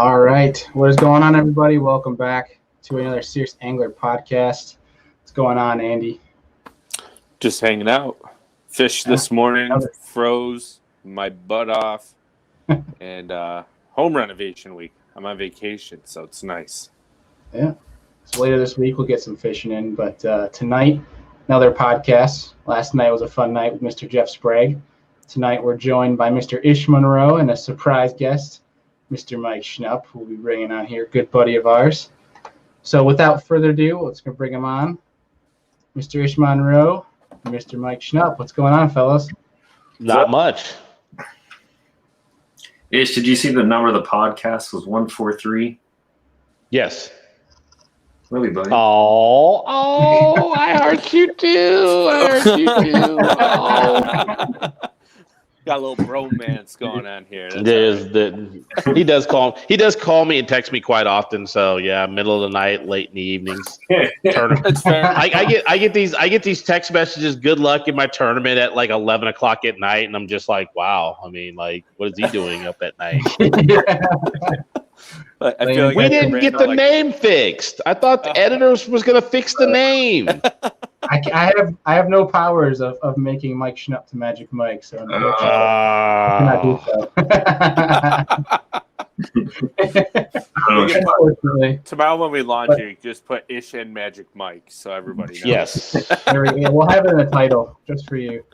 All right. What is going on, everybody? Welcome back to another Serious Angler podcast. What's going on, Andy? Just hanging out. Fished this morning, froze my butt off, and home renovation week. I'm on vacation, so it's nice. Yeah. So later this week, we'll get some fishing in. But tonight, another podcast. Last night was a fun night with Mr. Jeff Sprague. Tonight, we're joined by Mr. Ish Monroe and a surprise guest, Mr. Mike SCHNUPP, who we'll be bringing on here, good buddy of ours. So without further ado, let's go bring him on. Mr. Ish Monroe, Mr. Mike SCHNUPP. What's going on, fellas? Not much. Ish, did you see the number of the podcast was 143? Yes. Really, buddy? Oh, I heard you too. Oh. Got a little bromance going on here. He does call me and text me quite often. So yeah, middle of the night, late in the evenings. That's fair. I get these text messages. Good luck in my tournament at like 11 o'clock at night, and I'm just like, wow. I mean, like, what is he doing up at night? I feel like we didn't get the name fixed. I thought the editor was going to fix the name. I have no powers of making Mike SCHNUPP to Magic Mike, so unfortunately. Tomorrow when we launch it, just put Ish and Magic Mike so everybody knows. Yes. We'll have it in the title just for you.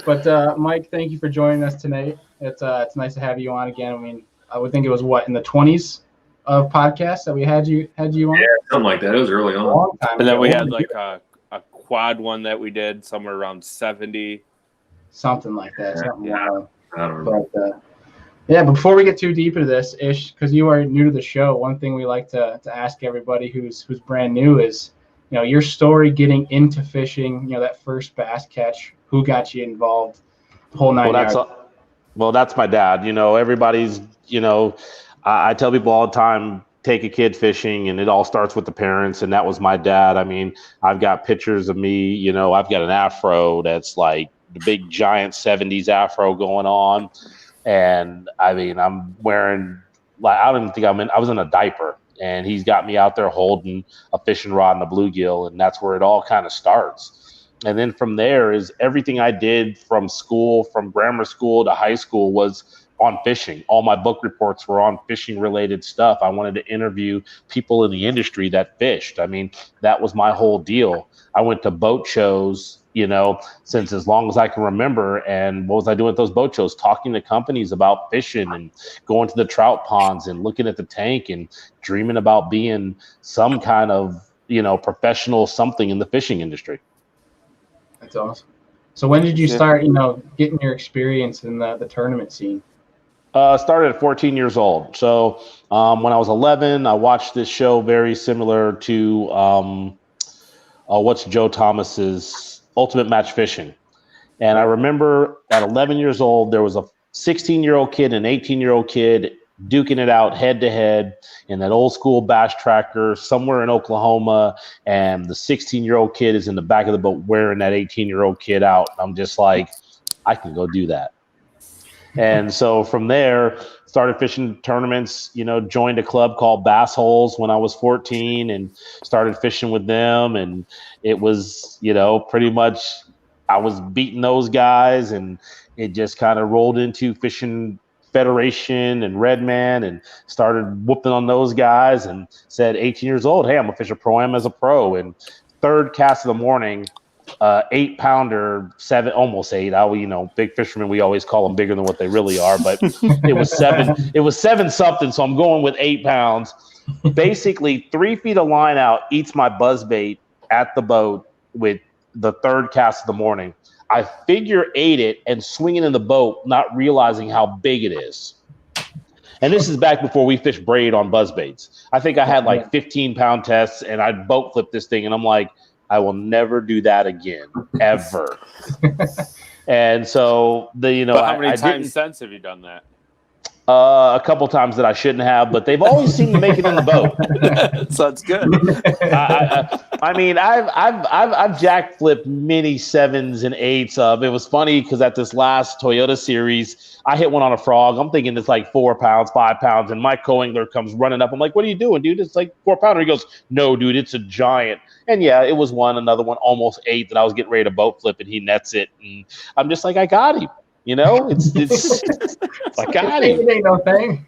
But Mike, thank you for joining us tonight. It's nice to have you on again. I mean, I would think it was in the 20s of podcasts that we had you on. Yeah, something like that. It was early on. And then we had like a quad one that we did somewhere around 70. Something like that. I don't remember. But before we get too deep into this, Ish, because you are new to the show, one thing we like to ask everybody who's brand new is, your story getting into fishing. That first bass catch. Who got you involved? The whole nine yards. Well, that's my dad. Everybody's. I tell people all the time, take a kid fishing, and it all starts with the parents, and that was my dad. I mean, I've got pictures of me. I've got an afro that's like the big giant 70s afro going on, and I mean, I'm wearing I don't think I was in a diaper, and he's got me out there holding a fishing rod and a bluegill, and that's where it all kind of starts. And then from there is everything I did from school, from grammar school to high school was on fishing. All my book reports were on fishing related stuff. I wanted to interview people in the industry that fished. I mean, that was my whole deal. I went to boat shows, since as long as I can remember. And what was I doing at those boat shows? Talking to companies about fishing and going to the trout ponds and looking at the tank and dreaming about being some kind of, professional something in the fishing industry. That's awesome. So when did you start, getting your experience in the tournament scene? Started at 14 years old. So when I was 11, I watched this show very similar to what's Joe Thomas's Ultimate Match Fishing. And I remember at 11 years old, there was a 16-year-old kid and an 18-year-old kid duking it out head-to-head in that old school bass tracker somewhere in Oklahoma, and the 16-year-old kid is in the back of the boat wearing that 18-year-old kid out. I'm just like, I can go do that. And so from there, started fishing tournaments, joined a club called Bass Holes when I was 14 and started fishing with them. And it was, pretty much I was beating those guys, and it just kind of rolled into Fishing Federation and Redman and started whooping on those guys and said 18 years old, hey, I'm going to fish a Pro-Am as a pro. And third cast of the morning, 8-pounder, almost 8. Big fishermen, we always call them bigger than what they really are, but it was 7. It was 7 something, so I'm going with 8 pounds. Basically, 3 feet of line out eats my buzzbait at the boat with the third cast of the morning. I figure 8 it and swing it in the boat, not realizing how big it is. And this is back before we fished braid on buzzbaits. I think I had like 15-pound tests, and I boat flipped this thing, and I'm like, I will never do that again, ever. And so But how many times since have you done that? A couple times that I shouldn't have, but they've always seemed to make it in the boat. So it's good. I mean, I've jack flipped many 7s and 8s. It was funny because at this last Toyota series, I hit one on a frog. I'm thinking it's like 4 pounds, 5 pounds, and my co-angler comes running up. I'm like, "What are you doing, dude? It's like 4 pounder." He goes, "No, dude, it's a giant." And yeah, it was another one, almost 8 that I was getting ready to boat flip, and he nets it, and I'm just like, I got him. You know, it's I got him. It ain't no thing.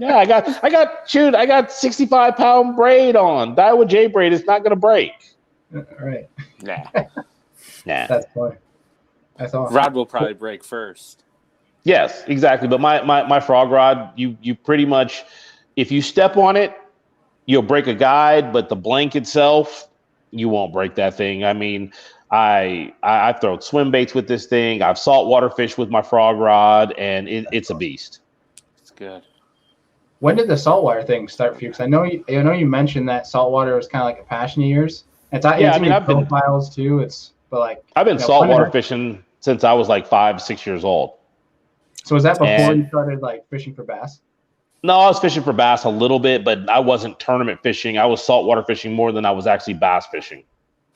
Yeah, I got 65-pound braid on. Daiwa J braid is not gonna break. All right. Nah. That's funny. That's awesome. Rod will probably break first. Yes, exactly. But my frog rod, you pretty much, if you step on it, you'll break a guide, but the blank itself, you won't break that thing. I mean, I've thrown swim baits with this thing. I've saltwater fished with my frog rod, and it's a beast. It's good. When did the saltwater thing start for you? Because I know you mentioned that saltwater was kind of like a passion of yours. I've been profiles too. I've been saltwater fishing since I was like 5, 6 years old. So was that before you started like fishing for bass? No, I was fishing for bass a little bit, but I wasn't tournament fishing. I was saltwater fishing more than I was actually bass fishing.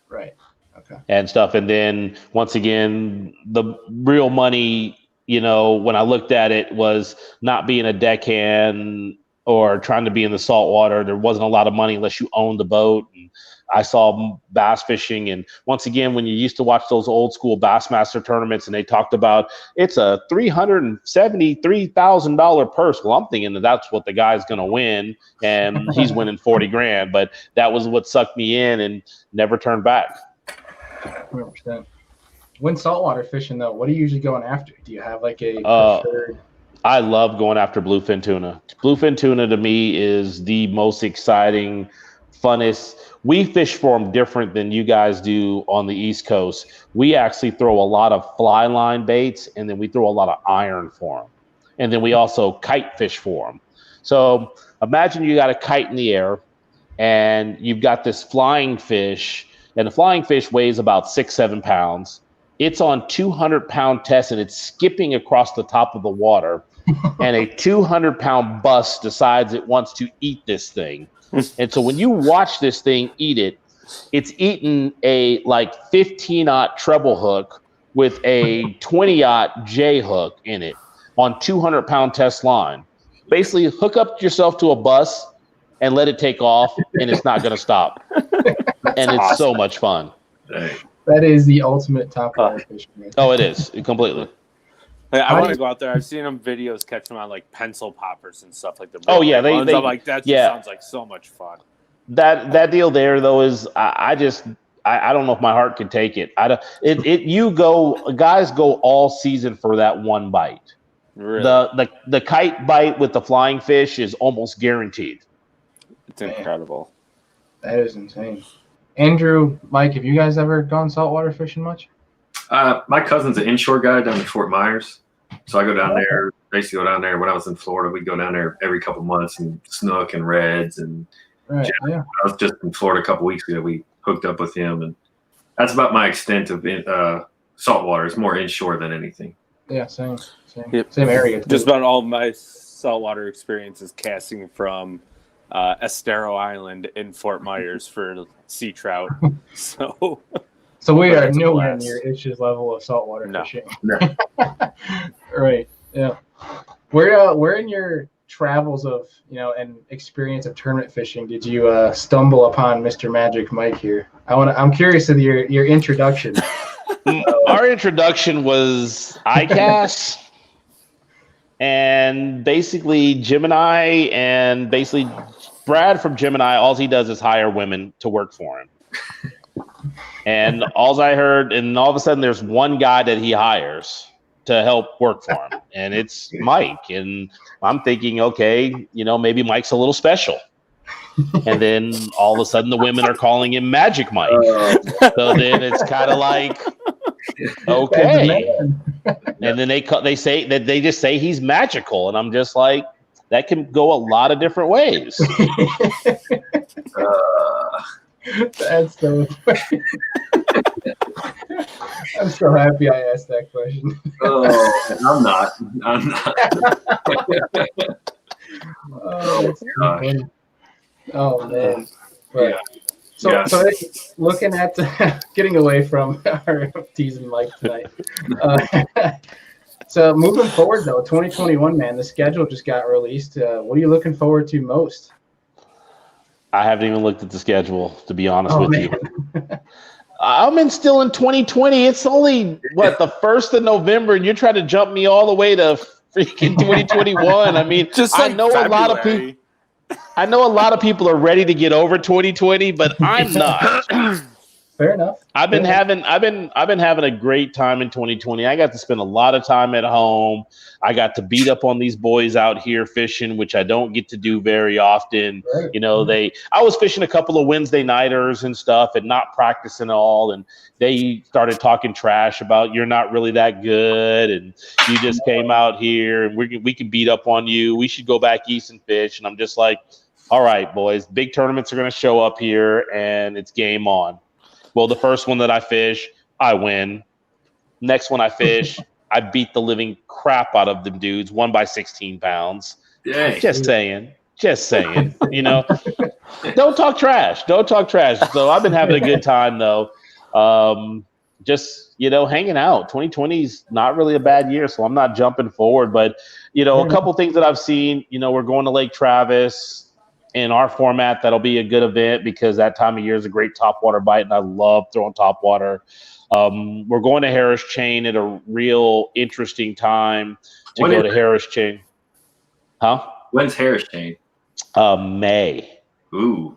Right. Okay. And stuff. And then once again, the real money, when I looked at it, was not being a deckhand or trying to be in the saltwater. There wasn't a lot of money unless you owned the boat. And I saw bass fishing. And once again, when you used to watch those old school Bassmaster tournaments and they talked about it's a $373,000 purse. Well, I'm thinking that's what the guy's going to win. And he's winning 40 grand. But that was what sucked me in and never turned back. 100%. When saltwater fishing, though, what are you usually going after? Do you have like a preferred? I love going after bluefin tuna. Bluefin tuna to me is the most exciting, funnest. We fish for them different than you guys do on the East Coast. We actually throw a lot of fly line baits, and then we throw a lot of iron for them. And then we also kite fish for them. So imagine you got a kite in the air, and you've got this flying fish, and the flying fish weighs about 6-7 pounds. It's on 200-pound test, and it's skipping across the top of the water. And a 200-pound bus decides it wants to eat this thing. And so when you watch this thing eat it, it's eating a like 15-aught treble hook with a 20-aught J hook in it on 200-pound test line. Basically, hook up yourself to a bus and let it take off, and it's not going to stop. And it's so much fun. That is the ultimate top water fishing. Right? Oh, it is completely. I want to go out there. I've seen them videos catch them on like pencil poppers and stuff like that. Oh yeah, I'm like that. Sounds like so much fun. That deal there though is I don't know if my heart can take it. Guys go all season for that one bite. Really? The kite bite with the flying fish is almost guaranteed. It's incredible. That is insane. Andrew, Mike, have you guys ever gone saltwater fishing much? My cousin's an inshore guy down in Fort Myers. So I go down there, basically go down there. When I was in Florida, we'd go down there every couple months and snook and reds. And right, yeah. I was just in Florida a couple weeks ago. We hooked up with him. And that's about my extent of saltwater. It's more inshore than anything. Yeah, same area. Just about all my saltwater experiences casting from Estero Island in Fort Myers for sea trout. So we are nowhere near Ish's level of saltwater fishing. No. Right. Yeah. Where in your travels of and experience of tournament fishing did you stumble upon Mr. Magic Mike here? I'm curious of your introduction. Our introduction was ICAST and basically Gemini, and basically Brad from Gemini, all he does is hire women to work for him. And all I heard, and all of a sudden there's one guy that he hires to help work for him, and it's Mike. And I'm thinking, okay, maybe Mike's a little special. And then all of a sudden the women are calling him Magic Mike. So then it's kind of like, okay. And then they say that they just say he's magical, and I'm just like, that can go a lot of different ways. That's so funny. I'm so happy I asked that question. Oh, I'm not. I'm not. Oh, that's gosh. funny. Oh man. But Yeah. so Yeah. so looking at getting away from our teasing Mike tonight. So moving forward though, 2021, man, the schedule just got released. What are you looking forward to most? I haven't even looked at the schedule, to be honest Oh, with man. you. I'm still in 2020. It's only the 1st of November, and you're trying to jump me all the way to freaking 2021. I mean, Just I like know a lot of people. I know a lot of people are ready to get over 2020, but I'm not. Fair enough. I've been having a great time in 2020. I got to spend a lot of time at home. I got to beat up on these boys out here fishing, which I don't get to do very often. Right. You know, I was fishing a couple of Wednesday nighters and stuff and not practicing all, and they started talking trash about you're not really that good and you just came out here and we can beat up on you. We should go back east and fish. And I'm just like, all right, boys, big tournaments are going to show up here and it's game on. Well, the first one that I fish, I win. Next one I fish, I beat the living crap out of them dudes, won by 16 pounds. Dang. Just saying. You know, don't talk trash. So I've been having a good time though. Just, hanging out. 2020 is not really a bad year, so I'm not jumping forward. But, a couple things that I've seen, we're going to Lake Travis. In our format, that'll be a good event because that time of year is a great topwater bite, and I love throwing topwater. We're going to Harris Chain at a real interesting time to go to Harris Chain. Huh? When's Harris Chain? May. Ooh,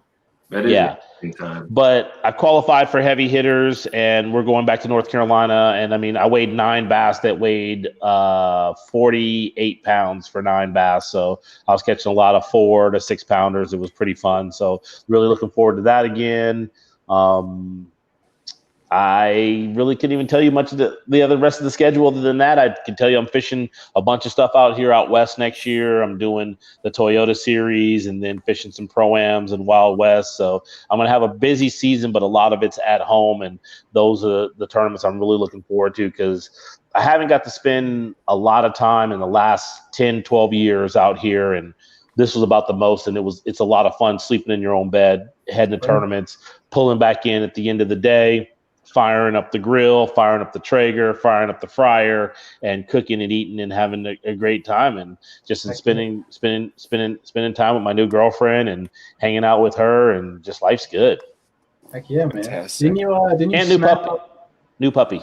that is yeah. Time. But I qualified for heavy hitters, and we're going back to North Carolina. And I mean, I weighed 9 bass that weighed 48 pounds for 9 bass. So I was catching a lot of 4 to 6 pounders. It was pretty fun. So really looking forward to that again. I really couldn't even tell you much of the other rest of the schedule. Other than that, I can tell you I'm fishing a bunch of stuff out here out west next year. I'm doing the Toyota Series and then fishing some Pro-Ams and Wild West. So I'm going to have a busy season, but a lot of it's at home. And those are the tournaments I'm really looking forward to because I haven't got to spend a lot of time in the last 10, 12 years out here. And this was about the most. And it's a lot of fun sleeping in your own bed, heading to tournaments, pulling back in at the end of the day, firing up the grill, firing up the Traeger, firing up the fryer, and cooking and eating and having a great time, and just spending time with my new girlfriend and hanging out with her, and just life's good. Heck yeah, man! Fantastic. Didn't you? And new puppy.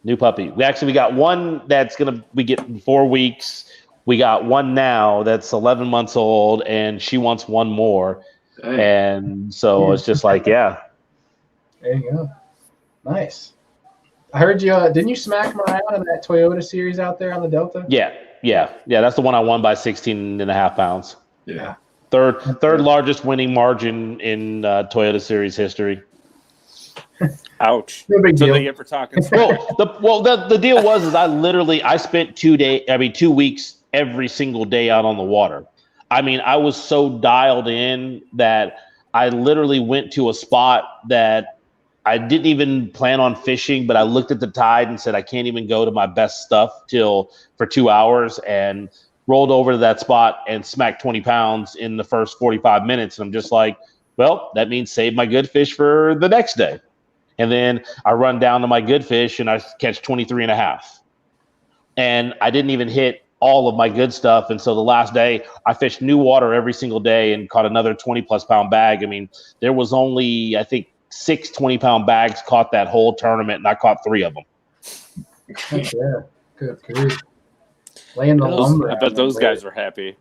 New puppy. We got one that's we get in 4 weeks. We got one now that's 11 months old, and she wants one more. Dang. And so it's just like, yeah. There you go. Nice. I heard you. Didn't you smack him around in that Toyota Series out there on the Delta? Yeah. That's the one I won by 16.5 pounds. Yeah. Third largest winning margin in Toyota Series history. Ouch. No big deal. They get for talking. The deal was I spent 2 weeks every single day out on the water. I mean, I was so dialed in that I literally went to a spot that I didn't even plan on fishing, but I looked at the tide and said, I can't even go to my best stuff for 2 hours, and rolled over to that spot and smacked 20 pounds in the first 45 minutes. And I'm just like, well, that means save my good fish for the next day. And then I run down to my good fish and I catch 23.5. And I didn't even hit all of my good stuff. And so the last day I fished new water every single day and caught another 20+ pound bag. I mean, there was only, I think, 6 20-pound bags caught that whole tournament, and I caught 3 of them. Yeah, good grief. Laying the lumber. I bet those guys were happy.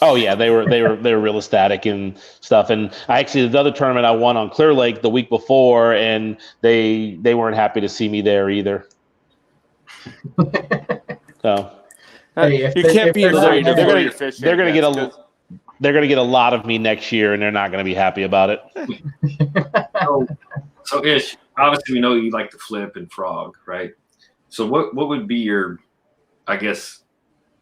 Oh yeah, they were real ecstatic and stuff. And the other tournament I won on Clear Lake the week before, and they weren't happy to see me there either. So hey, you can't be afraid of where you're fishing. They're gonna get a lot of me next year, and they're not gonna be happy about it. So Ish, obviously we know you like to flip and frog, right? So what would be your, I guess,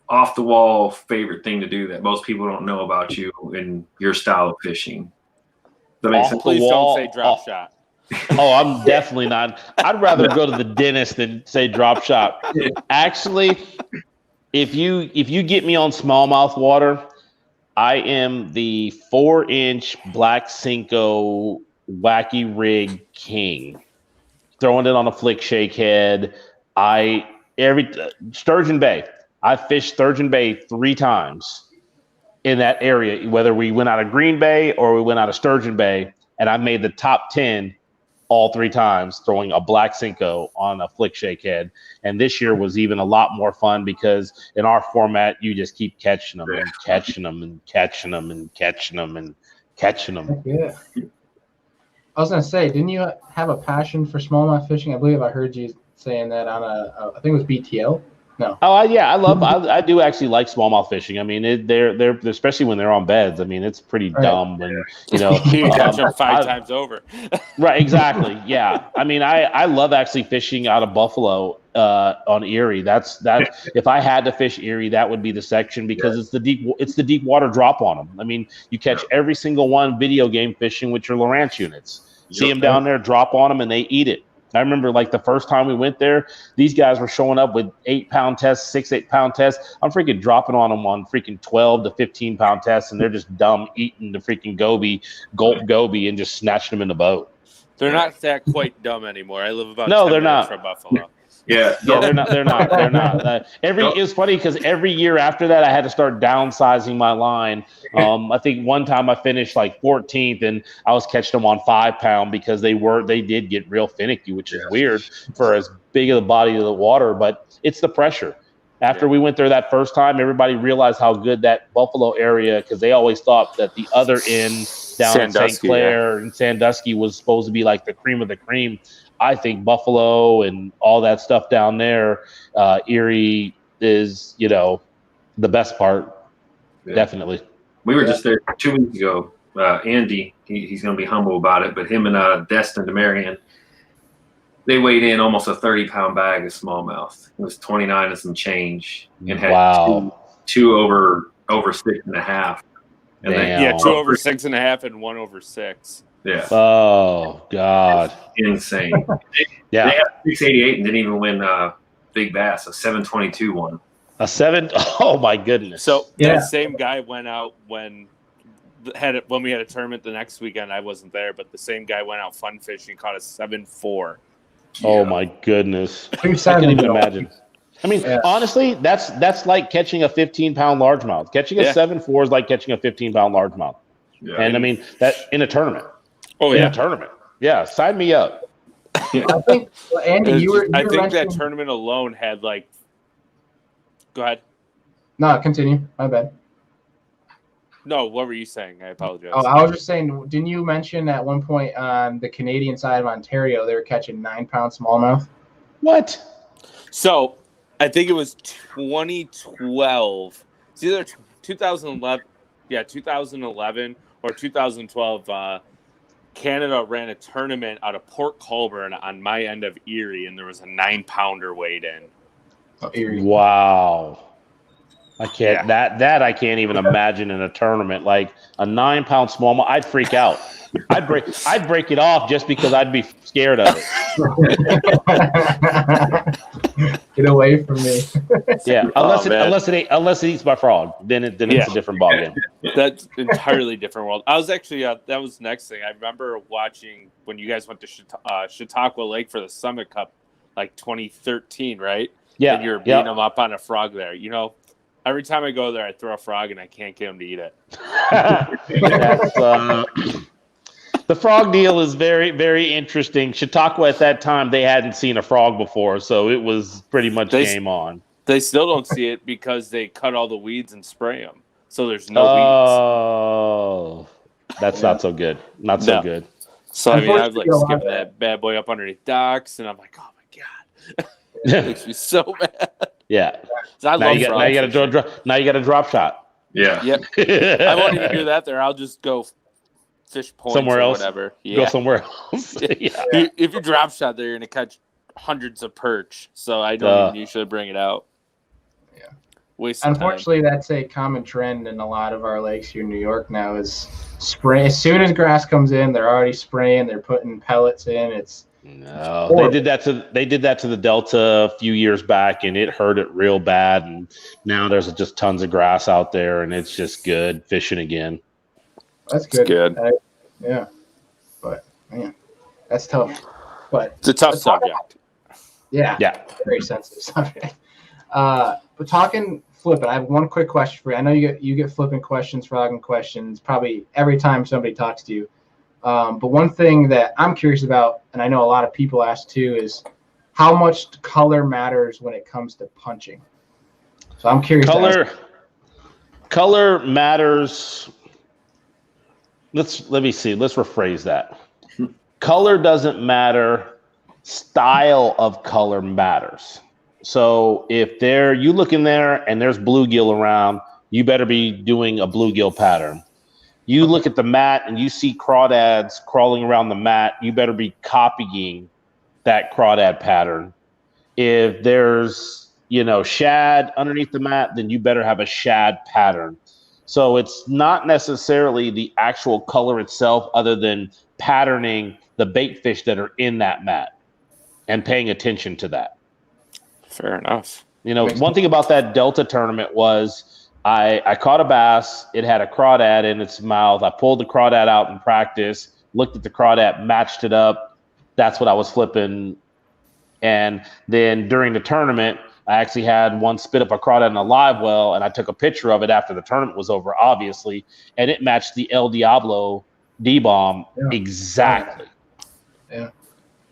off the wall favorite thing to do that most people don't know about you and your style of fishing? Please don't say drop shot. Oh, I'm definitely not. I'd rather go to the dentist than say drop shot. Actually, if you get me on smallmouth water, I am the 4-inch black Cinco wacky rig king. Throwing it on a flick shake head. Sturgeon Bay. I fished Sturgeon Bay 3 times in that area, whether we went out of Green Bay or we went out of Sturgeon Bay, and I made the top 10 all 3 times throwing a black Cinco on a flick shake head. And this year was even a lot more fun because in our format, you just keep catching them and catching them and catching them and catching them and catching them. Yeah. I was gonna say, didn't you have a passion for smallmouth fishing? I believe I heard you saying that on I think it was BTL. No. Oh yeah, I do actually like smallmouth fishing. I mean, they're especially when they're on beds. I mean, it's pretty dumb when you catch them 5 times over. Right, exactly. Yeah, I mean, I love actually fishing out of Buffalo on Erie. That's if I had to fish Erie, that would be the section because it's the deep water drop on them. I mean, you catch every single one video game fishing with your Lowrance units. See them down there, drop on them, and they eat it. I remember like the first time we went there, these guys were showing up with 8-pound tests, 8-pound tests. I'm freaking dropping on them on freaking 12 to 15-pound tests, and they're just dumb eating the freaking gulp goby, and just snatching them in the boat. They're not that quite dumb anymore. I live about 10 they're minutes not. from Buffalo. Yeah, they're not. It's funny because every year after that, I had to start downsizing my line. I think one time I finished like 14th, and I was catching them on 5-pound because they did get real finicky, which is weird for as big of the body of the water. But it's the pressure. After we went there that first time, everybody realized how good that Buffalo area, because they always thought that the other end down in St. Clair and Sandusky was supposed to be like the cream of the cream. I think Buffalo and all that stuff down there, Erie is, the best part. Yeah. Definitely. We were just there 2 weeks ago. Andy, he's going to be humble about it, but him and Destin DeMarian, they weighed in almost a 30-pound bag of smallmouth. It was 29 and some change, and had two over 6.5. And 2 over 6.5 and 1 over 6. Yeah. Oh God. Insane. They had 688 and didn't even win Big Bass, a 722 one. A 7? Oh my goodness. So that same guy went out when we had a tournament the next weekend. I wasn't there, but the same guy went out fun fishing, caught a 7.4. Oh my goodness. I can't even imagine. I mean, honestly, that's like catching a 15-pound largemouth. Catching a 7.4 is like catching a 15-pound largemouth. Yeah. And I mean that in a tournament. Oh yeah, in a tournament. Yeah, sign me up. I think Andy, I think that tournament alone had like. Go ahead. No, continue. My bad. No, what were you saying? I apologize. Oh, I was just saying. Didn't you mention at one point on the Canadian side of Ontario they were catching 9-pound smallmouth? What? So, I think it was 2012. It's either 2011. Yeah, 2011 or 2012. Canada ran a tournament out of Port Colborne on my end of Erie, and there was a 9-pounder weighed in. Oh, Erie. Wow. I can't that I can't even imagine in a tournament. Like a 9-pound smallmouth, I'd freak out. I'd break it off just because I'd be scared of it. Get away from me. Yeah, unless it eats my frog, then it's a different ballgame. That's entirely different world. I was actually that was the next thing. I remember watching when you guys went to Chautauqua Lake for the Summit Cup, like 2013, right? Yeah, and you were beating them up on a frog there. Every time I go there, I throw a frog and I can't get them to eat it. The frog deal is very, very interesting. Chautauqua at that time, they hadn't seen a frog before, so it was pretty much game on. They still don't see it because they cut all the weeds and spray them. So there's no weeds. Oh, that's not so good. Not so good. So, I mean, I've like skipping that bad boy up underneath docks, and I'm like, oh my God. It makes me so mad. Yeah. Now you got a drop shot. Yeah. Yep. I won't even do that there. I'll just go fish points somewhere else. Whatever. Yeah. Go somewhere else. Yeah. If you drop shot there, you're gonna catch hundreds of perch. So I don't even usually bring it out. Yeah. Waste of time. Unfortunately, that's a common trend in a lot of our lakes here in New York now. Is spray as soon as grass comes in, they're already spraying. They're putting pellets in. No, they did that to the Delta a few years back, and it hurt it real bad. And now there's just tons of grass out there, and it's just good fishing again. That's good. Good. Yeah, but man, that's tough. But It's a tough subject. Yeah, very sensitive subject. But talking flipping, I have one quick question for you. I know you get flipping questions, frogging questions, probably every time somebody talks to you. But one thing that I'm curious about, and I know a lot of people ask too, is how much color matters when it comes to punching. So I'm curious. Color matters. Let me see. Let's rephrase that. Color doesn't matter. Style of color matters. So if you look in there and there's bluegill around, you better be doing a bluegill pattern. You look at the mat and you see crawdads crawling around the mat, you better be copying that crawdad pattern. If there's, shad underneath the mat, then you better have a shad pattern. So it's not necessarily the actual color itself, other than patterning the bait fish that are in that mat and paying attention to that. Fair enough. One thing about that Delta tournament was I caught a bass. It had a crawdad in its mouth. I pulled the crawdad out in practice, looked at the crawdad, matched it up. That's what I was flipping. And then during the tournament, I actually had one spit up a crawdad in a live well, and I took a picture of it after the tournament was over, obviously, and it matched the El Diablo D-bomb exactly. Yeah.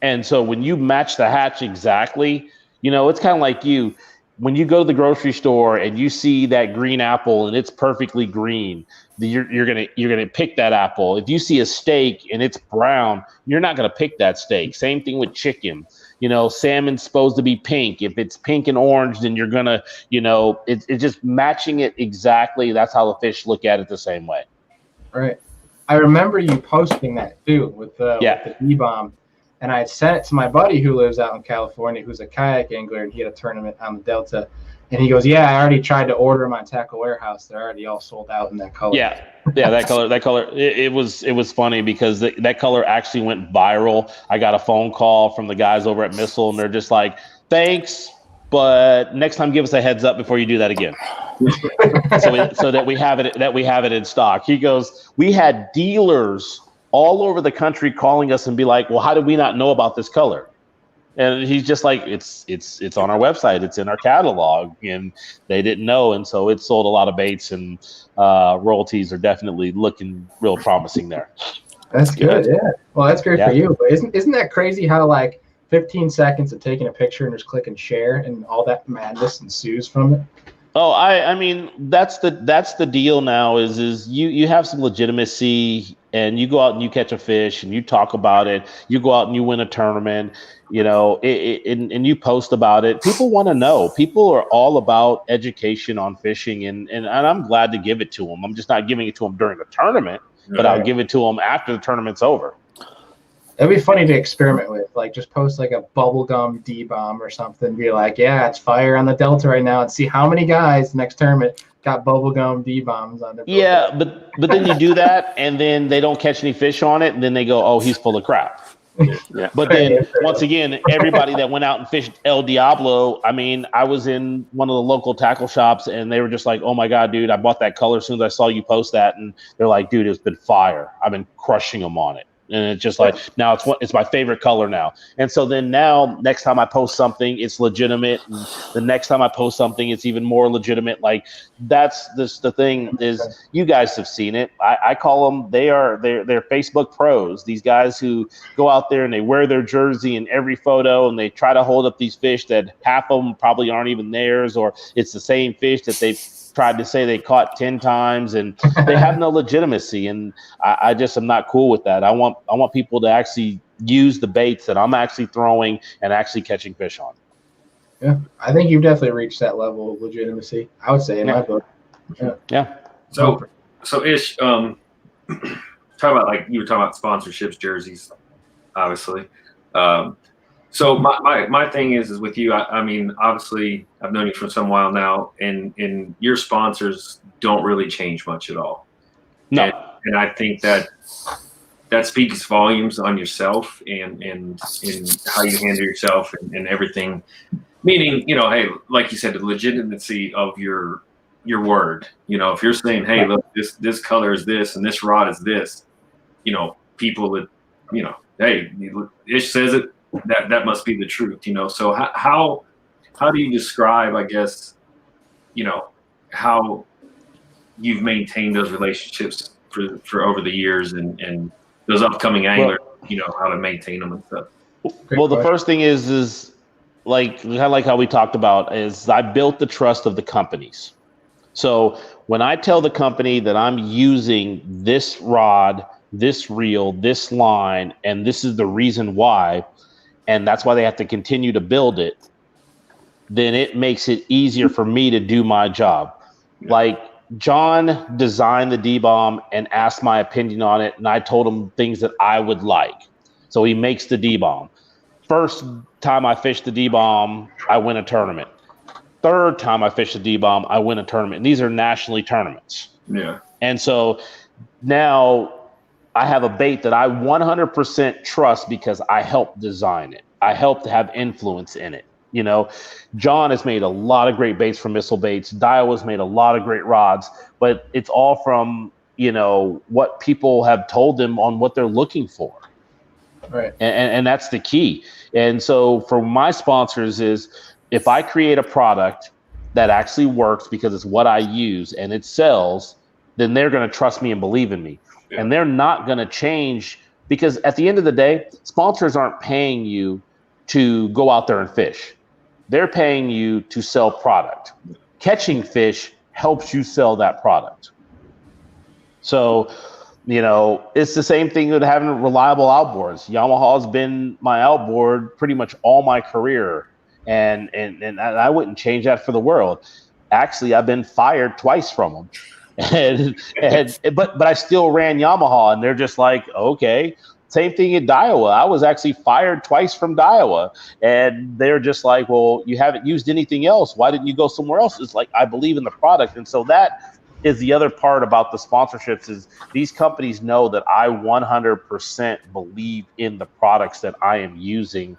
And so when you match the hatch exactly, it's kind of like when you go to the grocery store and you see that green apple and it's perfectly green, you're gonna pick that apple. If you see a steak and it's brown, you're not gonna pick that steak. Same thing with chicken. Salmon's supposed to be pink. If it's pink and orange, then you're gonna, it's just matching it exactly. That's how the fish look at it the same way. Right. I remember you posting that too with the D-bomb. And I had sent it to my buddy who lives out in California, who's a kayak angler, and he had a tournament on the Delta. And he goes, "Yeah, I already tried to order them on Tackle Warehouse. They're already all sold out in that color." Yeah, that color. It was funny because that color actually went viral. I got a phone call from the guys over at Missile, and they're just like, "Thanks, but next time give us a heads up before you do that again." so that we have it in stock. He goes, "We had dealers all over the country calling us and be like, well, how did we not know about this color?" And he's just like, it's on our website, it's in our catalog, and they didn't know. And so it sold a lot of baits, and royalties are definitely looking real promising there. That's good. Yeah. Well, that's great for you. But isn't that crazy how 15 seconds of taking a picture and just clicking share and all that madness ensues from it? Oh, I mean, that's the deal now is you have some legitimacy, and you go out and you catch a fish and you talk about it. You go out and you win a tournament, and you post about it. People want to know. People are all about education on fishing, and I'm glad to give it to them. I'm just not giving it to them during the tournament, but I'll give it to them after the tournament's over. That'd be funny to experiment with, just post a bubblegum D-bomb or something. Be like, yeah, it's fire on the Delta right now, and see how many guys next tournament got bubblegum D-bombs on their boat. Yeah, but then you do that, and then they don't catch any fish on it, and then they go, oh, he's full of crap. Yeah. But then once again, everybody that went out and fished El Diablo, I mean, I was in one of the local tackle shops, and they were just like, oh my God, dude, I bought that color as soon as I saw you post that. And they're like, dude, it's been fire. I've been crushing them on it. And it's just like, now it's my favorite color now. And so then now, next time I post something, it's legitimate. And the next time I post something, it's even more legitimate. That's the thing is, you guys have seen it. I call them, they're Facebook pros. These guys who go out there and they wear their jersey in every photo, and they try to hold up these fish that half of them probably aren't even theirs, or it's the same fish that they've tried to say they caught 10 times, and they have no legitimacy. And I just am not cool with that. I want people to actually use the baits that I'm actually throwing and actually catching fish on. Yeah, I think you've definitely reached that level of legitimacy, I would say, in my book. Yeah. So Ish, talk about you were talking about sponsorships, jerseys, obviously. So my thing is with you. I mean, obviously, I've known you for some while now, and your sponsors don't really change much at all. No. And I think that speaks volumes on yourself and how you handle yourself and everything. Meaning, hey, like you said, the legitimacy of your word. If you're saying, hey, look, this color is this and this rod is this, people that, hey, Ish says it, that must be the truth. So how do you describe, I guess, how you've maintained those relationships for over the years and those upcoming anglers, how to maintain them and stuff? Well, the first thing is like kind of like how we talked about is I built the trust of the companies. So when I tell the company that I'm using this rod, this reel, this line, and this is the reason why, and that's why they have to continue to build it, then it makes it easier for me to do my job. Yeah. Like John designed the D-bomb and asked my opinion on it, and I told him things that I would like. So he makes the D-bomb. First time I fished the D-bomb, I win a tournament. Third time I fished the D-bomb, I win a tournament. And these are nationally tournaments. Yeah. And so now I have a bait that I 100% trust because I helped design it. I helped have influence in it. John has made a lot of great baits from missile baits. Daiwa's made a lot of great rods, but it's all from, what people have told them on what they're looking for. Right. And that's the key. And so for my sponsors is if I create a product that actually works because it's what I use and it sells, then they're going to trust me and believe in me. Yeah. And they're not going to change because at the end of the day, sponsors aren't paying you to go out there and fish. They're paying you to sell product. Catching fish helps you sell that product. So, it's the same thing with having reliable outboards. Yamaha has been my outboard pretty much all my career. And I wouldn't change that for the world. Actually, I've been fired twice from them. But I still ran Yamaha, and they're just like, okay. Same thing at Daiwa. I was actually fired twice from Daiwa, and they're just like, well, you haven't used anything else. Why didn't you go somewhere else? It's like, I believe in the product. And so that is the other part about the sponsorships is these companies know that I 100% believe in the products that I am using.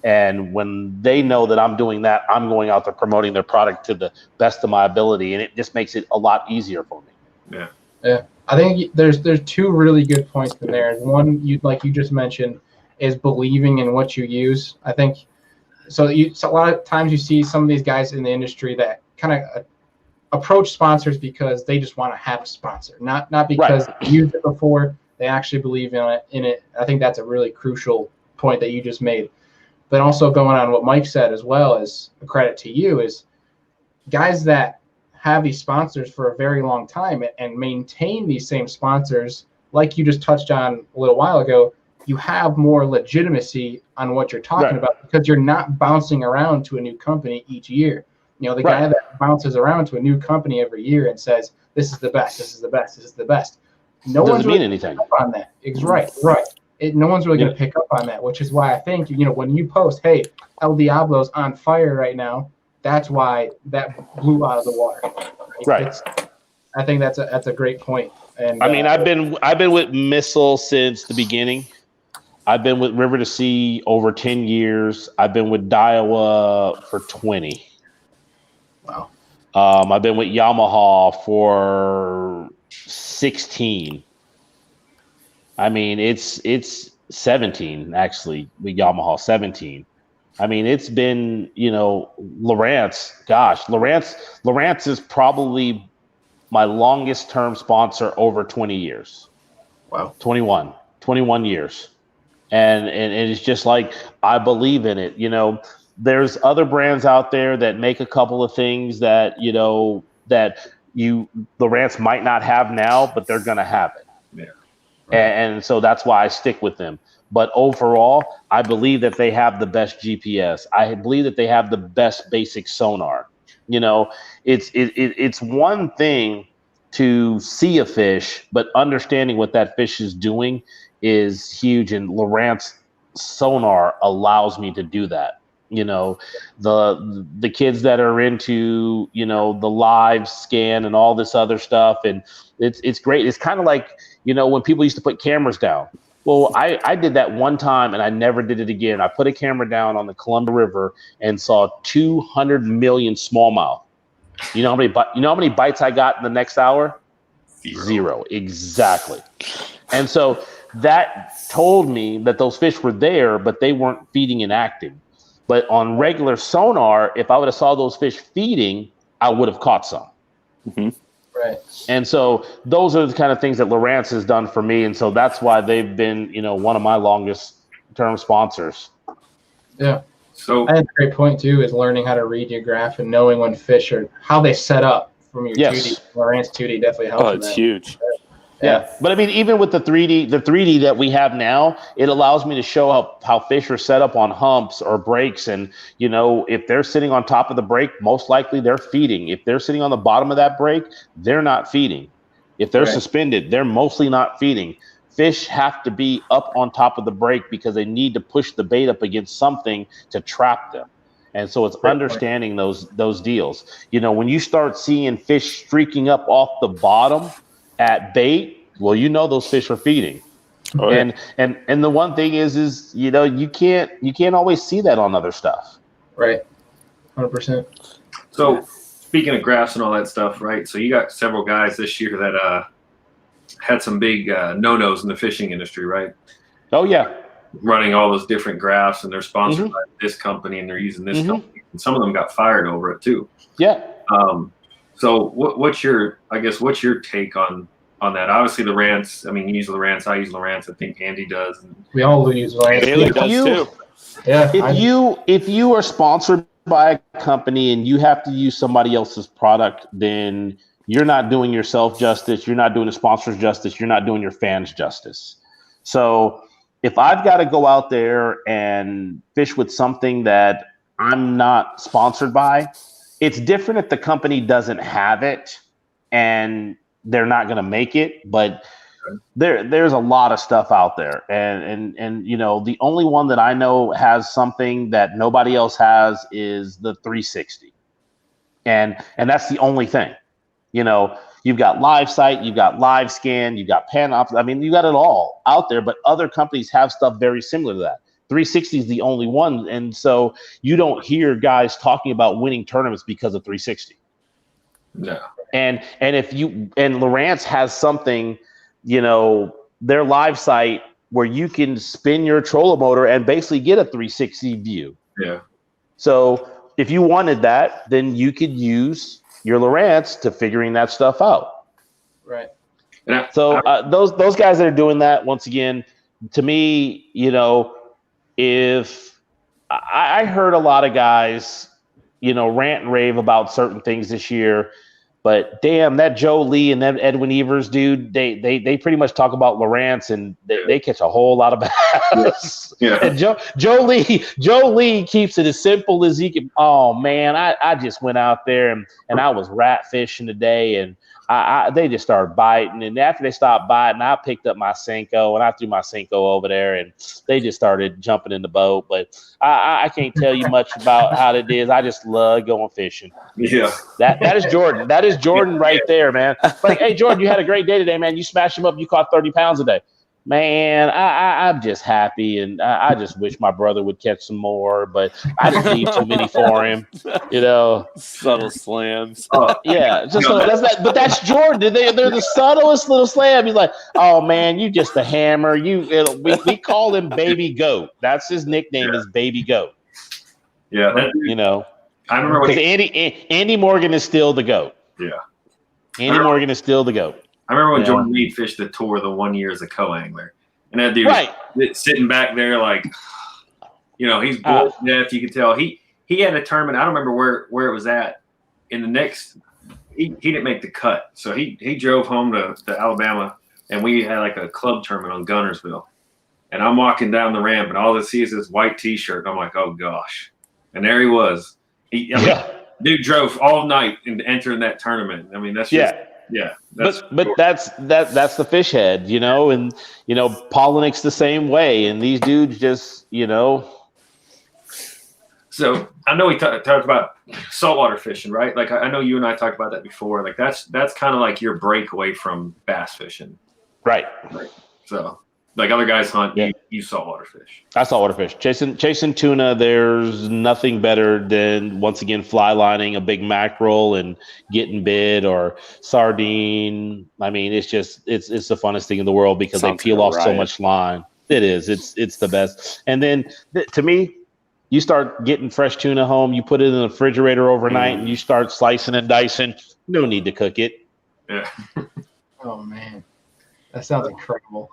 And when they know that I'm doing that, I'm going out there promoting their product to the best of my ability. And it just makes it a lot easier for me. Yeah. Yeah. I think there's two really good points in there. One, like you just mentioned, is believing in what you use. I think so a lot of times you see some of these guys in the industry that kind of approach sponsors because they just want to have a sponsor, not because they used it before. They actually believe in it. I think that's a really crucial point that you just made. But also going on what Mike said as well as a credit to you is guys that have these sponsors for a very long time and maintain these same sponsors, like you just touched on a little while ago, you have more legitimacy on what you're talking about because you're not bouncing around to a new company each year. The guy that bounces around to a new company every year and says, this is the best, this is the best, this is the best. No one's really mean anything on that. It's right. No one's really going to pick up on that, which is why I think, when you post, hey, El Diablo's on fire right now, that's why that blew out of the water. Right. I think that's a great point. And I mean, I've been with Missile since the beginning. I've been with River to Sea over 10 years. I've been with Daiwa for 20. Wow. I've been with Yamaha for 16. I mean, it's 17 actually with Yamaha, 17. I mean, it's been, Lowrance. Gosh, Lowrance is probably my longest term sponsor over 20 years. Wow. 21 years. And it's just like, I believe in it. There's other brands out there that make a couple of things that, Lowrance might not have now, but they're going to have it. Yeah. Right. And so that's why I stick with them. But overall, I believe that they have the best GPS. I believe that they have the best basic sonar. It's one thing to see a fish, but understanding what that fish is doing is huge. And Lowrance sonar allows me to do that. You know, the kids that are into, you know, the live scan and all this other stuff, and it's great. It's kind of like, you know, when people used to put cameras down. Well, I did that one time and I never did it again. I put a camera down on the Columbia River and saw 200 million smallmouth. You know how many bites I got in the next hour? Zero. Exactly. And so that told me that those fish were there, but they weren't feeding and acting. But on regular sonar, if I would have saw those fish feeding, I would have caught some. Mm-hmm. Right. And so those are the kind of things that Lowrance has done for me. And so that's why they've been, you know, one of my longest term sponsors. Yeah. So I had a great point too, is learning how to read your graph and knowing when fish are, how they set up from your Yes. 2D. Lowrance 2D definitely helps. Oh, it's huge. Yeah. But I mean, even with the 3D that we have now, it allows me to show how fish are set up on humps or breaks. And, you know, if they're sitting on top of the break, most likely they're feeding. If they're sitting on the bottom of that break, they're not feeding. If they're suspended, they're mostly not feeding. Fish have to be up on top of the break because they need to push the bait up against something to trap them. And so it's understanding those deals. You know, when you start seeing fish streaking up off the bottom at bait, well, you know those fish are feeding. Oh, yeah. And the one thing is, you know, you can't always see that on other stuff. Right. 100%. So speaking of graphs and all that stuff, right? So you got several guys this year that had some big no-nos in the fishing industry, right? Oh yeah. Running all those different graphs, and they're sponsored Mm-hmm. by this company and they're using this company. And some of them got fired over it too. Yeah. So what's your take on that? Obviously Lowrance, I mean, you use Lowrance, I use Lowrance, I think Andy does. And We all use Lowrance. Bailey does too. Yeah. If you are sponsored by a company and you have to use somebody else's product, then you're not doing yourself justice. You're not doing the sponsors justice. You're not doing your fans justice. So if I've got to go out there and fish with something that I'm not sponsored by, it's different if the company doesn't have it and they're not going to make it. But there's a lot of stuff out there, and you know, the only one that I know has something that nobody else has is the 360, and that's the only thing. You know, you've got Live Sight, you've got Live Scan, you've got Panoptic. I mean, you got it all out there, but other companies have stuff very similar to that. 360 is the only one, and so you don't hear guys talking about winning tournaments because of 360. no. And Lowrance has something, you know, their Live Sight where you can spin your trolling motor and basically get a 360 view. Yeah. So if you wanted that, then you could use your Lowrance to figuring that stuff out. Right. And those guys that are doing that, once again, to me, you know, if I heard a lot of guys, you know, rant and rave about certain things this year, but damn, that Joe Lee and that Edwin Evers, dude, they pretty much talk about Lowrance and they catch a whole lot of bass. Yeah. And Joe Lee keeps it as simple as he can. Oh man, I just went out there and I was rat fishing today, and they just started biting, and after they stopped biting, I picked up my Senko and I threw my Senko over there, and they just started jumping in the boat. But I can't tell you much about how it is. I just love going fishing. Yeah. That is Jordan. That is Jordan right there, man. Like, hey Jordan, you had a great day today, man. You smashed him up. You caught 30 pounds a day. Man, I'm just happy, and I just wish my brother would catch some more, but I just leave too many for him, you know. Subtle slams. Yeah, but that's Jordan. They're the subtlest little slam. He's like, "Oh man, you just a hammer." We call him Baby Goat. That's his nickname, is Baby Goat. Yeah, you know. I remember when Andy Morgan is still the goat. Yeah, Andy Morgan is still the goat. I remember when Jordan Reed fished the tour the 1 year as a co-angler, and that dude was sitting back there like, you know, he's bored to death. You could tell he had a tournament. I don't remember where it was at. In the next, he didn't make the cut, so he drove home to Alabama, and we had like a club tournament on Gunnersville. And I'm walking down the ramp, and all I see is this white T-shirt. I'm like, oh gosh, and there he was. Dude drove all night and entering that tournament. I mean, that's just Yeah, but that's the fish head, you know, and you know, Polinick's the same way, and these dudes just, you know. So I know we talked about saltwater fishing, right? Like I know you and I talked about that before. Like that's kind of like your breakaway from bass fishing, right? So like other guys hunt, you saltwater fish. I saltwater fish, chasing tuna. There's nothing better than once again fly lining a big mackerel and getting bit or sardine. I mean, it's the funnest thing in the world because they peel off so much line. It is. It's the best. And then to me, you start getting fresh tuna home, you put it in the refrigerator overnight, and you start slicing and dicing. No need to cook it. Yeah. Oh, man. That sounds incredible.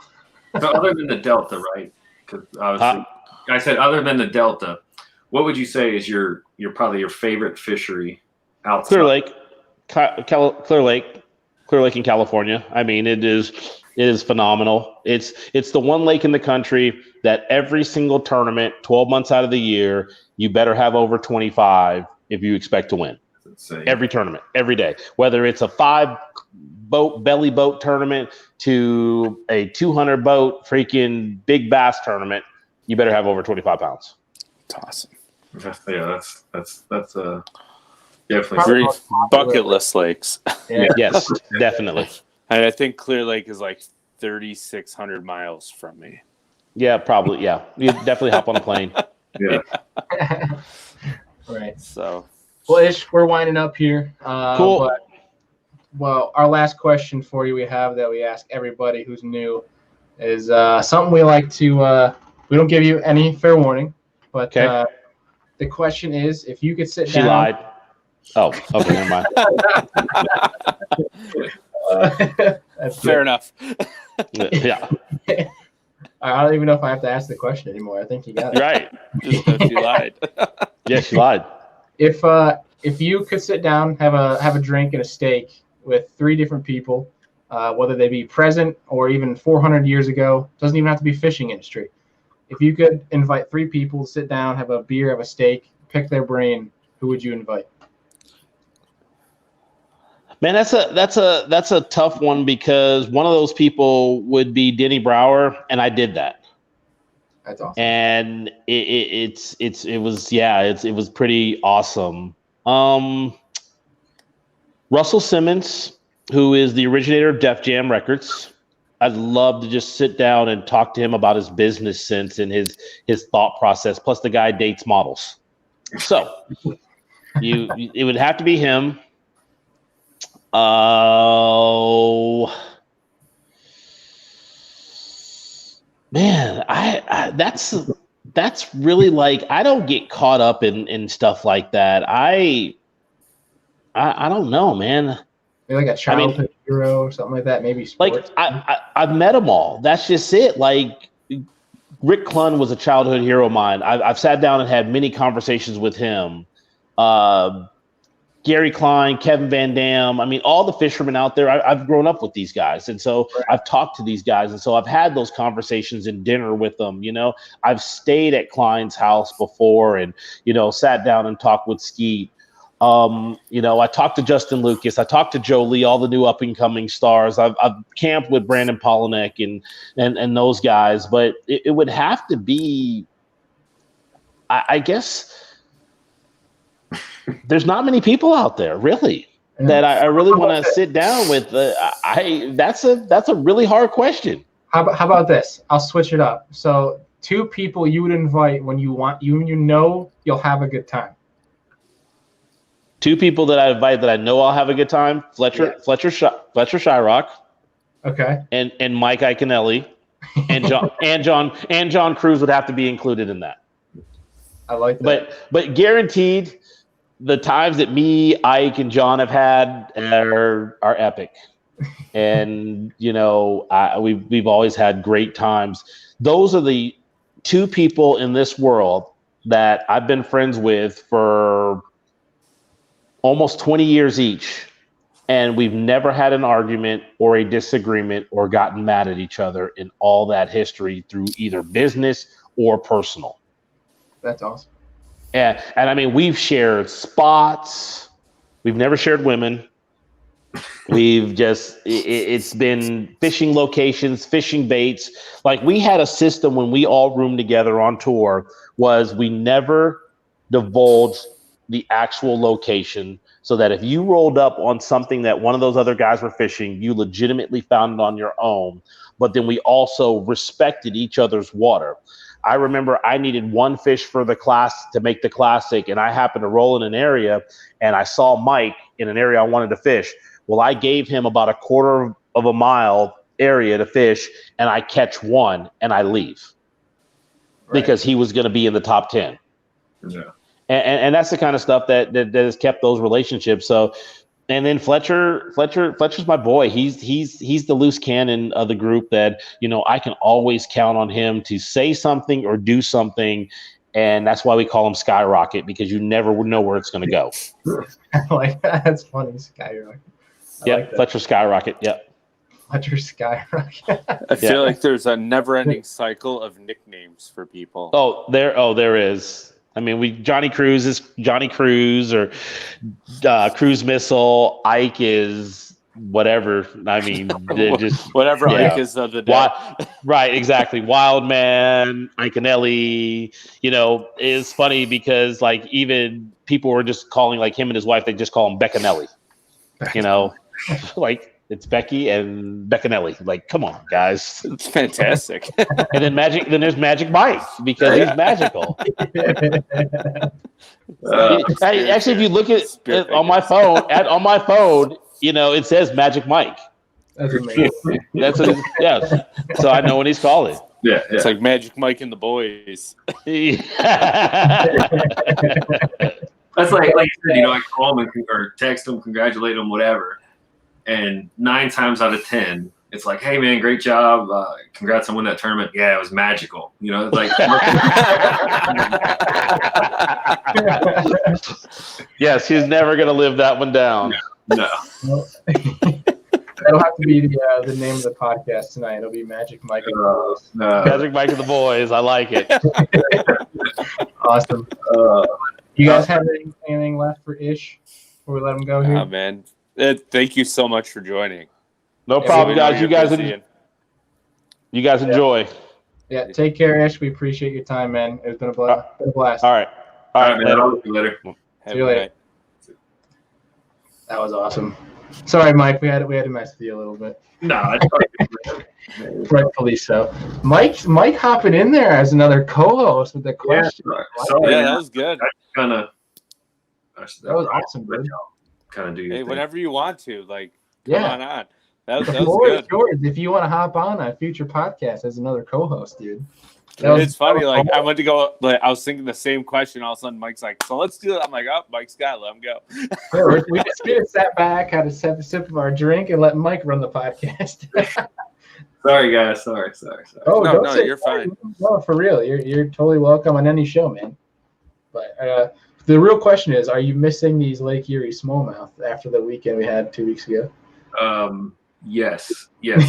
So other than the Delta, right? Because obviously, I said other than the Delta, what would you say is your probably your favorite fishery outside? Clear Lake in California. I mean, it is phenomenal. It's the one lake in the country that every single tournament, 12 months out of the year, you better have over 25 if you expect to win. Every tournament, every day, whether it's a 5-boat belly boat tournament to a 200 boat freaking big bass tournament, you better have over 25 pounds. That's awesome. Yeah, that's definitely bucket list lakes. Yeah. Yes, definitely. And I think Clear Lake is like 3,600 miles from me. Yeah, probably. Yeah, you definitely hop on a plane. Yeah. Right. So, well, Ish, we're winding up here. Cool. Well, our last question for you we ask everybody who's new is something we like to. We don't give you any fair warning, but the question is, if you could sit down. She lied. Oh, okay, never mind. That's fair enough. Yeah. I don't even know if I have to ask the question anymore. I think you got it. Right. Just that she lied. Yeah, she lied. If you could sit down, have a drink and a steak with 3 different people, whether they be present or even 400 years ago, doesn't even have to be fishing industry. If you could invite 3 people to sit down, have a beer, have a steak, pick their brain, who would you invite? Man, that's a tough one because one of those people would be Denny Brower, and I did that. That's awesome. And it was pretty awesome. Russell Simmons, who is the originator of Def Jam Records, I'd love to just sit down and talk to him about his business sense and his thought process. Plus, the guy dates models, so it would have to be him. Oh man, I that's really like I don't get caught up in stuff like that. I don't know, man. Maybe like a childhood hero or something like that. Maybe sports. Like I've met them all. That's just it. Like Rick Clunn was a childhood hero of mine. I've sat down and had many conversations with him. Gary Klein, Kevin Van Dam. I mean, all the fishermen out there, I've grown up with these guys. And so I've talked to these guys. And so I've had those conversations and dinner with them. You know, I've stayed at Klein's house before and, you know, sat down and talked with Skeet. You know, I talked to Justin Lucas. I talked to Joe Lee, all the new up and coming stars. I've camped with Brandon Polinick and those guys. But it would have to be, I guess, there's not many people out there really that I really want to sit down with. That's a really hard question. How about this? I'll switch it up. So 2 people you would invite when you know you'll have a good time. 2 people that I invite that I know I'll have a good time. Fletcher Shyrock. Okay. And Mike Iaconelli and John Cruz would have to be included in that. I like that. But guaranteed, the times that me, Ike, and John have had are epic, and you know we've always had great times. Those are the 2 people in this world that I've been friends with for almost 20 years each, and we've never had an argument or a disagreement or gotten mad at each other in all that history through either business or personal. That's awesome. And I mean, we've shared spots. We've never shared women. We've just it's been fishing locations, fishing baits. Like we had a system when we all roomed together on tour was we never divulged the actual location so that if you rolled up on something that one of those other guys were fishing, you legitimately found it on your own. But then we also respected each other's water. I remember I needed one fish for the class to make the classic, and I happened to roll in an area and I saw Mike in an area I wanted to fish. Well, I gave him about a quarter of a mile area to fish, and I catch one and I leave because he was going to be in the top 10. Yeah. And that's the kind of stuff that has kept those relationships. So, and then Fletcher's my boy. He's the loose cannon of the group that, I can always count on him to say something or do something. And that's why we call him Skyrocket, because you never know where it's going to go. Like that's funny, Skyrocket. Yeah, Fletcher Skyrocket. Yeah. Fletcher Skyrocket. I feel like there's a never-ending cycle of nicknames for people. There is. I mean, Johnny Cruz is Johnny Cruz, or Cruise Missile. Ike is whatever. I mean, just whatever Ike is of the day. Right, exactly. Wild Man, Iconelli. Is funny because like even people were just calling like him and his wife. They just call him Beccanelli. Like it's Becky and Beccanelli. Like, come on, guys. It's fantastic. And then there's Magic Mike because he's magical. Actually, if you look at on my phone, it says Magic Mike. That's amazing. So I know when he's calling. Yeah. It's like Magic Mike and the boys. That's like you said, I call him or text him, congratulate him, whatever. And 9 times out of 10, it's like, hey, man, great job. Congrats on winning that tournament. Yeah, it was magical. It's like. Yes, he's never going to live that one down. No. That'll have to be the name of the podcast tonight. It'll be Magic Mike and the Boys. Magic Mike and the Boys. I like it. Awesome. You guys have anything left for Ish before we let him go here? Oh, man. Thank you so much for joining. No problem, guys. You guys enjoy. Yeah, take care, Ish. We appreciate your time, man. It's been a blast. All right, man. I'll see you later. See you later. That was awesome. Sorry, Mike. We had to mess with you a little bit. No, rightfully so. Mike hopping in there as another co-host with the question. Yeah, that was good. That was awesome, dude. Kind of do. Hey, whenever you want to, come on. That was good. Yours, if you want to hop on a future podcast as another co-host, dude. It's funny. I went to go. I was thinking the same question. All of a sudden, Mike's like, "So let's do it." I'm like, "Oh, Mike's got it. Let him go." We just sat back, had a sip of our drink, and let Mike run the podcast. Sorry, guys. Sorry. Oh, no, you're fine. No, for real. You're totally welcome on any show, man. But the real question is, are you missing these Lake Erie smallmouth after the weekend we had 2 weeks ago? Yes. So,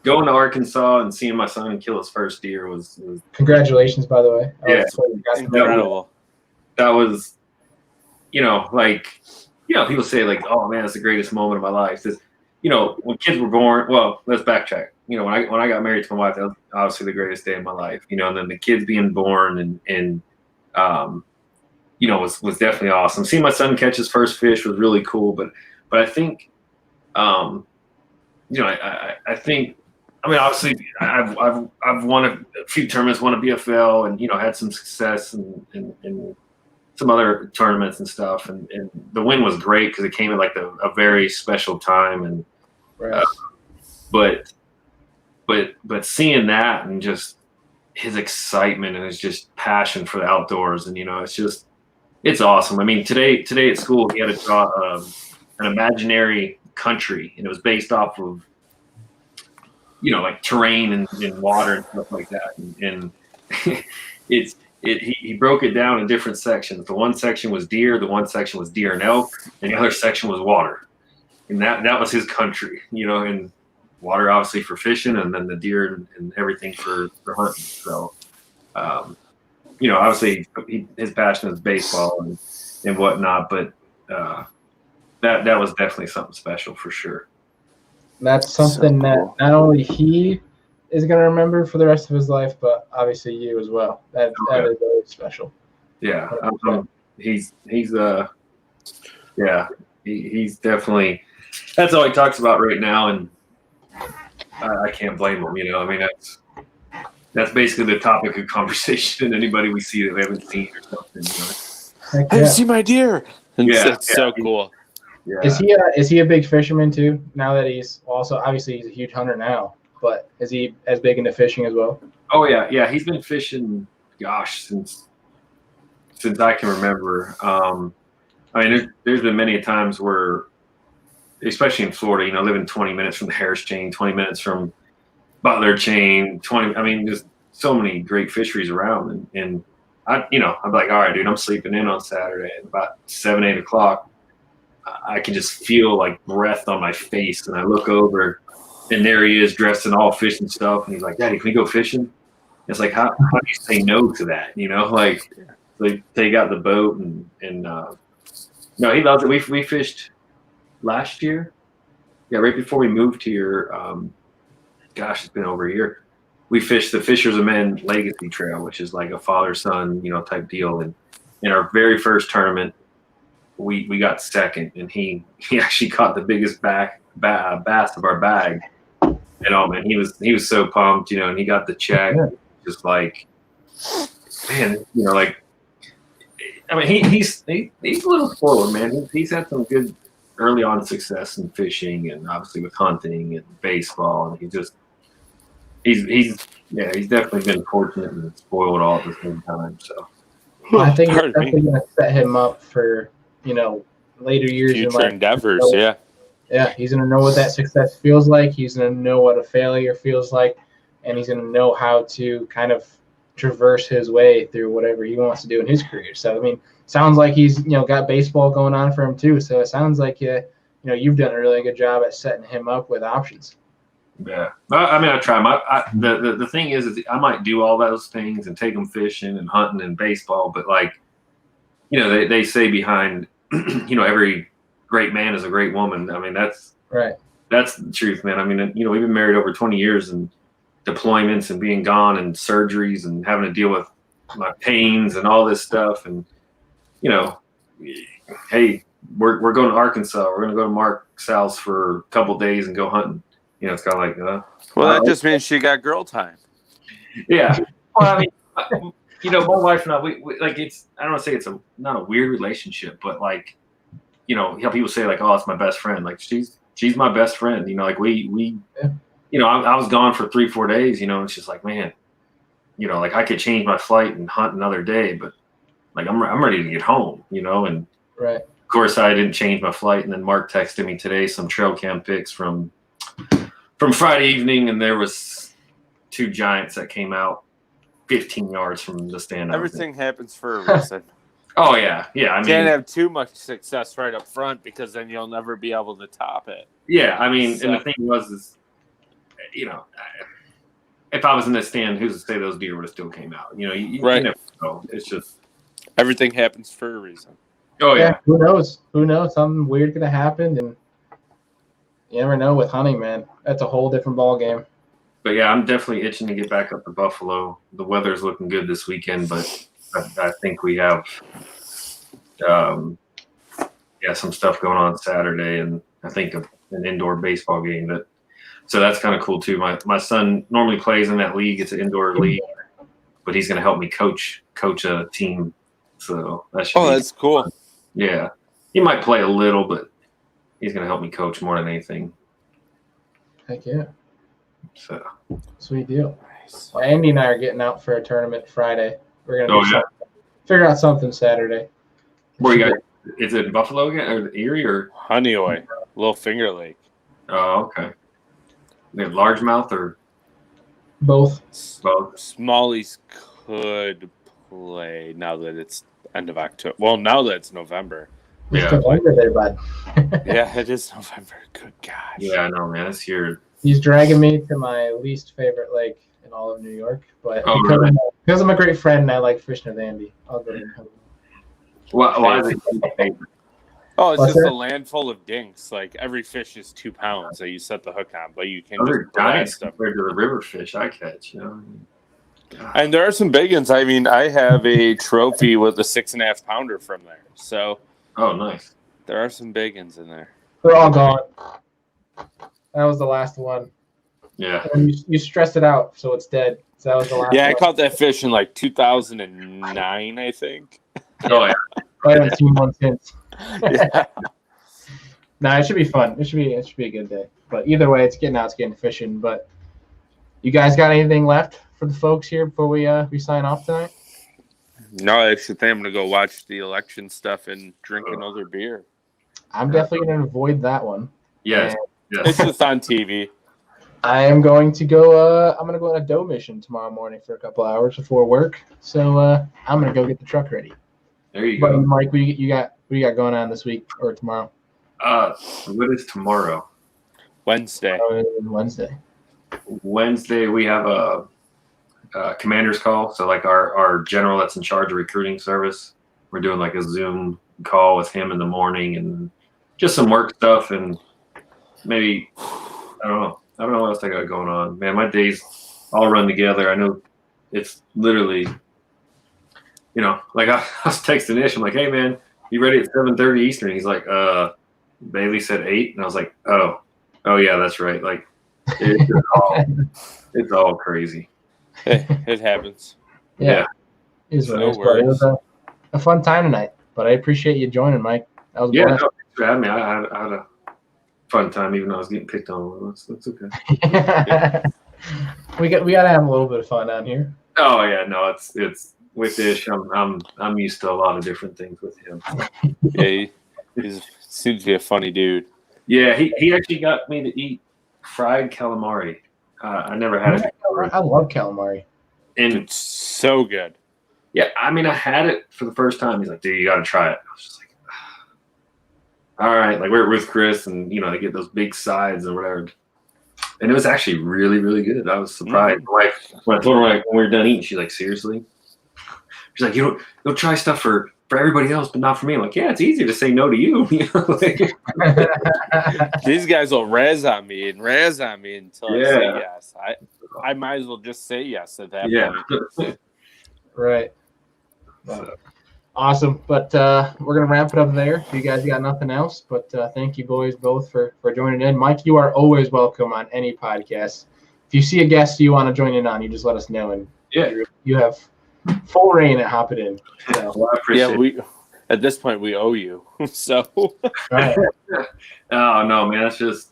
going to Arkansas and seeing my son kill his first deer was congratulations, by the way. Yeah, incredible. That was, people say like, "Oh man, it's the greatest moment of my life." This, when kids were born. Well, let's backtrack. When I got married to my wife, that was obviously the greatest day of my life. And then the kids being born and was definitely awesome. Seeing my son catch his first fish was really cool. But I think, I think. I mean, obviously, I've won a few tournaments, won a BFL, and had some success in some other tournaments and stuff. And the win was great because it came at like a very special time. And right. But seeing that and just his excitement and his just passion for the outdoors, and it's awesome. I mean, today at school he had to draw an imaginary country, and it was based off of like terrain and water and stuff like that. And he broke it down in different sections. The one section was deer, the one section was deer and elk, and the other section was water. And that was his country, and water obviously for fishing, and then the deer and everything for hunting. So, obviously his passion is baseball and whatnot, but that was definitely something special for sure. That's something So cool. that not only he is going to remember for the rest of his life, but obviously you as well. That is very special. Yeah, he's definitely, that's all he talks about right now, and I can't blame him. I mean, that's basically the topic of conversation. Anybody we see that we haven't seen or something. I haven't seen my deer. That's so he- cool. Yeah. Is he a big fisherman too? Now that he's also obviously he's a huge hunter now, but is he as big into fishing as well? Oh yeah. He's been fishing, gosh, since I can remember. I mean, there's been many times where, especially in Florida, living 20 minutes from the Harris Chain, 20 minutes from Butler Chain, I mean, there's so many great fisheries around, and I'm like, all right, dude, I'm sleeping in on Saturday at about 7, 8 o'clock. I can just feel like breath on my face, and I look over, and there he is dressed in all fishing stuff, and he's like, Daddy, can we go fishing? It's like, how do you say no to that? Like they take out the boat, and no, he loves it. We fished last year, right before we moved here. Gosh, it's been over a year. We fished the Fishers of Men Legacy Trail, which is like a father-son, type deal. And in our very first tournament, we got second, and he actually caught the biggest bass of our bag. And oh man, he was so pumped, and he got the check. Yeah. Just like, man, like, I mean, he's a little spoiled, man. He's had some good early on success in fishing, and obviously with hunting and baseball, and he's definitely been fortunate and spoiled all at the same time. So I think it's definitely going to set him up for later years, future endeavors. Yeah, he's going to know what that success feels like. He's going to know what a failure feels like, and he's going to know how to kind of traverse his way through whatever he wants to do in his career. So I mean, sounds like he's got baseball going on for him too. So it sounds like you've done a really good job at setting him up with options. Yeah, I mean, I try. The thing is I might do all those things and take them fishing and hunting and baseball, but like, they say behind every great man is a great woman. I mean, that's right. That's the truth, man. I mean, we've been married over 20 years, and deployments and being gone and surgeries and having to deal with my pains and all this stuff. And, hey, we're going to Arkansas. We're going to go to Mark Sal's for a couple days and go hunting. It's kind of like, well, that just means she got girl time. Yeah. Well, I mean, my wife and I, we like, I don't want to say it's not a weird relationship, but like, how people say like, oh, it's my best friend. Like she's my best friend. Like we I was gone for 3-4 days, and it's just like, man, like I could change my flight and hunt another day, but like I'm ready to get home, and right. Of course I didn't change my flight, and then Mark texted me today some trail cam pics from Friday evening, and there was 2 giants that came out 15 yards from the stand. Everything happens for a reason. Oh yeah. I mean, can't have too much success right up front, because then you'll never be able to top it. Yeah, I mean, and the thing was, if I was in the stand, who's to say those deer would have still came out? You right. never know. It's just everything happens for a reason. Oh yeah. Who knows? Something weird could have happened, and you never know with hunting, man. That's a whole different ball game. But yeah, I'm definitely itching to get back up to Buffalo. The weather's looking good this weekend, but I think we have, some stuff going on Saturday, and I think an indoor baseball game so that's kind of cool too. My son normally plays in that league. It's an indoor league, but he's going to help me coach a team. So that should that's cool. Yeah, he might play a little, but he's going to help me coach more than anything. Heck yeah. So sweet deal. Nice. Well, Andy and I are getting out for a tournament Friday. We're gonna figure out something Saturday. Where you got? Is it Buffalo again, or Erie, or Honeoye, Little Finger Lake? Oh, okay. They have largemouth or both? Both. Smallies could play now that it's end of October. Well, now that it's November. It's November there, bud. Yeah, it is November. Good gosh. Yeah, I know, man. It's here. He's dragging me to my least favorite lake in all of New York, but because I'm a great friend and I like fishing with Andy, I'll go to him. Why is it your favorite? Oh, it's What's just that? a land full of dinks. Like every fish is 2 pounds that you set the hook on, but you can Those are just giants blast them. compared to the river fish I catch. And there are some big ones. I mean, I have a trophy with a 6.5 pounder from there. So Oh, nice. there are some big ones in there. They're all gone. That was the last one. Yeah. And you stressed it out, so it's dead. So that was the last Yeah, I one. caught that fish in like 2009, I think. Oh, yeah. I haven't seen one since. Yeah. Nah, it should be fun. It should be a good day. But either way, it's getting fishing. But you guys got anything left for the folks here before we sign off tonight? No, I actually think I'm going to go watch the election stuff and drink another beer. I'm definitely going to avoid that one. Yes. And It's just on TV. I am going to go. I'm going to go on a dough mission tomorrow morning for a couple hours before work. So I'm going to go get the truck ready. There you But go. Mike, what you got going on this week or tomorrow? What is tomorrow? Wednesday. Wednesday. Wednesday we have a commander's call. So like our general that's in charge of recruiting service, we're doing like a Zoom call with him in the morning and just some work stuff and maybe I don't know what else I got going on. Man, my days all run together. I know it's literally, like I was texting Ish. I'm like, hey man, you ready at 7:30 Eastern? He's like, Bailey said 8, and I was like, oh yeah, that's right. Like it's all crazy. It happens. Yeah. It is what No it is. But it was a fun time tonight. But I appreciate you joining, Mike. That was a Yeah, blast. no, thanks for having me. I had a fun time, even though I was getting picked on. That's okay. we got to have a little bit of fun on here. Oh yeah, no, it's with Ish. I'm used to a lot of different things with him. Yeah, he seems to be a funny dude. Yeah, he actually got me to eat fried calamari. I never had it before. I love calamari. And It's so good. yeah, I mean, I had it for the first time. He's like, dude, you got to try it. I was just like, all right. Like we're with Chris and, they get those big sides or whatever. And it was actually really, really good. I was surprised. My wife, when I told her when we were done eating, she's like, seriously? She's like, you'll try stuff for everybody else, but not for me. I'm like, yeah, it's easier to say no to you. These guys will razz on me until I say Yeah. yes. I might as well just say yes at that Yeah. point. Right. Awesome. But we're going to wrap it up there. If you guys got nothing else, but thank you boys both for joining in. Mike, you are always welcome on any podcast. If you see a guest you want to join in on, you just let us know. And Yeah. you have full reign at Hop It In. So, Well, I appreciate it. At this point we owe you. So right. Oh, no, man. It's just,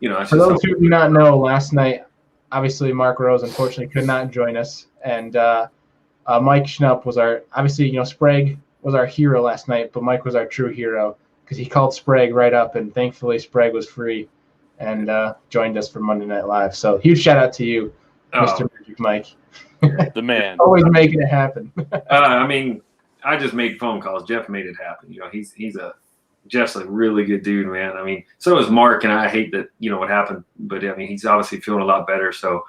it's For just those who do not know, last night, obviously Mark Rose unfortunately could not join us. And Mike SCHNUPP was Sprague was our hero last night, but Mike was our true hero because he called Sprague right up, and thankfully Sprague was free and joined us for Monday Night Live. So huge shout out to you, Mr. Magic Mike. the man. Always making it happen. I mean, I just made phone calls. Jeff made it happen. Jeff's a really good dude, man. I mean, so is Mark, and I hate that, what happened, but I mean, he's obviously feeling a lot better. So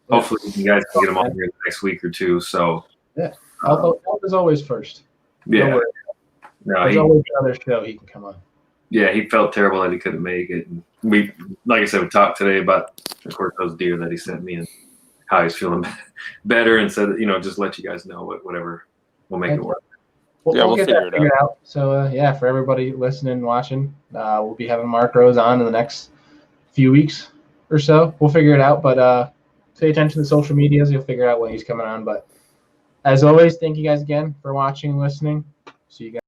hopefully you guys can get him on here the next week or two. So Yeah. Health is always first. yeah, No, there's always another show he can come on. Yeah, he felt terrible that he couldn't make it. And we, like I said, we talked today about, of course, those deer that he sent me and how he's feeling better, and said, just let you guys know whatever we'll make it work. We'll get figure that it figured out. So for everybody listening and watching, we'll be having Mark Rose on in the next few weeks or so. We'll figure it out, but pay attention to the social medias. You'll figure out when he's coming on. But as always, thank you guys again for watching and listening. See you guys.